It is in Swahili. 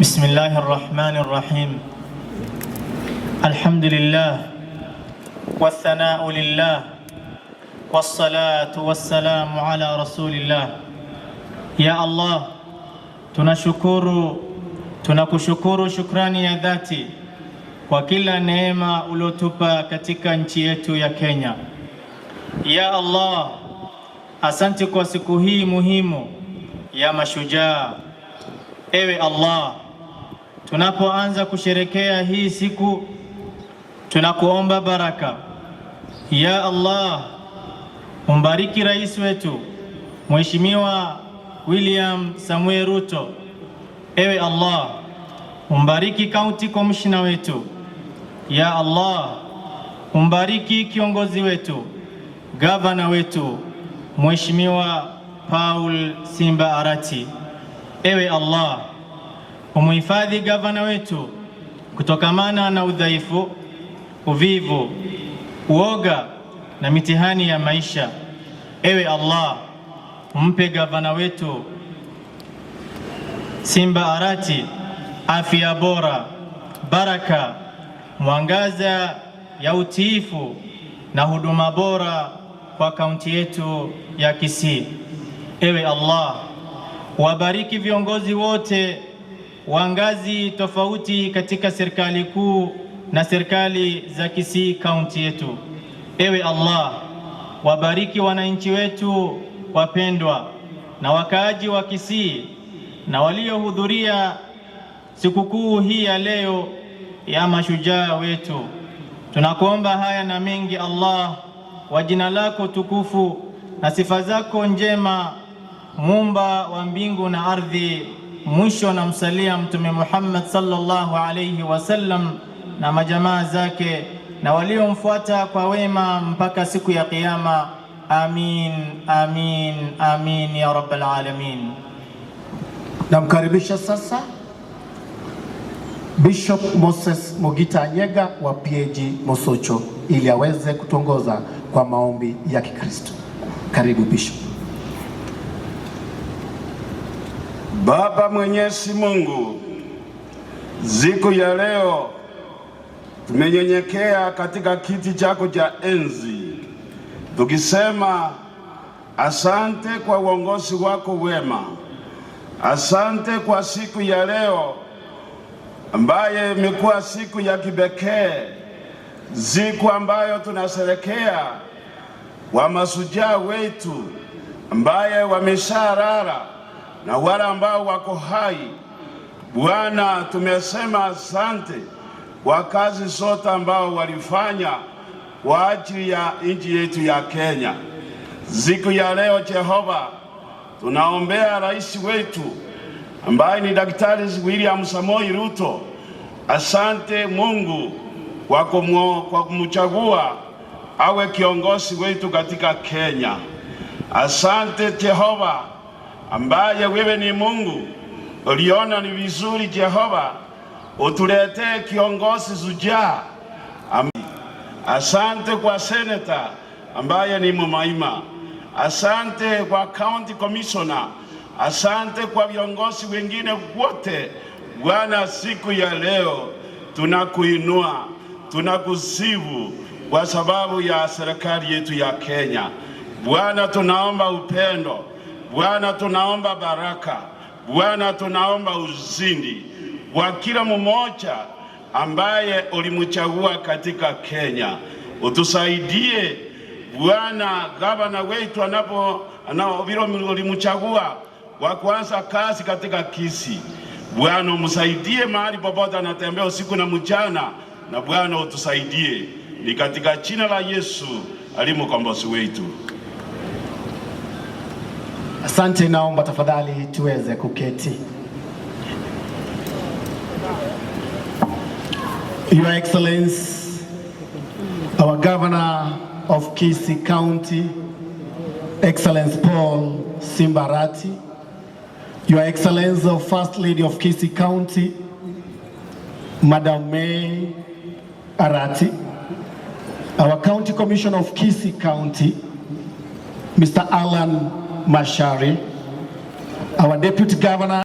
بسم الله الرحمن الرحيم. الحمد لله والثناء لله والصلاة والسلام على رسول الله. يا الله, tunakushukuru shukrani ya dhati kwa kila neema uliotupa katika nchi yetu ya Kenya. Ya Allah, asante kwa siku hii muhimu ya Mashujaa. Ewe Allah, tunapoanza kusherekea hii siku, tunakuomba baraka. Ya Allah, umbariki rais wetu Mheshimiwa William Samuel Ruto. Ewe Allah, umbariki county commissioner wetu. Ya Allah, umbariki kiongozi wetu, governor wetu Mheshimiwa Paul Simba Arati. Ewe Allah, umuhifadhi gavana wetu kutokamana na udhaifu, uvivu, uoga na mitihani ya maisha. Ewe Allah, umpe gavana wetu Simba Arati afya bora, baraka, mwangaza ya utiifu na huduma bora kwa kaunti yetu ya Kisii. Ewe Allah, wabariki viongozi wote wa ngazi tofauti katika serikali kuu na serikali za Kisii kaunti yetu. Ewe Allah, wabariki wananchi wetu wapendwa na wakaaji wa Kisii na waliohudhuria sikukuu hii ya leo ya mashujaa wetu. Tunakuomba haya na mengi Allah, wa jina lako tukufu na sifa zako njema, Muumba wa mbingu na ardhi. Mwisho na msalia Mtume Muhammad sallallahu alayhi wasallam na majamaa zake na waliomfuata kwa wema mpaka siku ya Kiyama. Amin, amin, amin ya rabbal alamin. Namkaribisha sasa Bishop Moses Mogita Nyega wa PAG Mosocho ili aweze kutuongoza kwa maombi ya Kikristo. Karibu Bishop. Baba Mwenyezi Mungu, siku ya leo tumenyenyekea katika kiti chako cha enzi tukisema asante kwa uongozi wako wema. Asante kwa siku ya leo ambaye imekuwa siku ya kipekee, siku ambayo tunasherekea wa mashujaa wetu ambaye wamesharara na wale ambao wako hai. Bwana, tumesema asante kwa kazi zote ambao walifanya kwa ajili ya nchi yetu ya Kenya. Siku ya leo Jehova, tunaombea rais wetu ambaye ni Daktari William Samoei Ruto. Asante Mungu kwa kumchagua awe kiongozi wetu katika Kenya. Asante Jehova ambaye wewe ni Mungu, uliona ni vizuri Jehova utuletee kiongozi shujaa. Asante kwa senator ambaye ni Mumaima. Asante kwa county commissioner. Asante kwa viongozi wengine wote. Bwana, siku ya leo tunakuinua, tunakusifu kwa sababu ya serikali yetu ya Kenya. Bwana, tunaomba upendo. Bwana, tunaomba baraka. Bwana, tunaomba ushindi kwa kila mmoja ambaye ulimchagua katika Kenya. Utusaidie Bwana, gavana wetu vile ulimchagua wa kuanza kazi katika Kisii. Bwana, umsaidie mahali popote anatembea usiku na mchana, na Bwana utusaidie. Ni katika jina la Yesu aliyekombozi wetu. Asante, naomba tafadhali tuweze kuketi. Your Excellency, our Governor of Kisii County, Excellence Paul Simba Arati, Your Excellency of First Lady of Kisii County, Madam May Arati, our County Commissioner of Kisii County, Mr. Alan Mashari, our Deputy Governor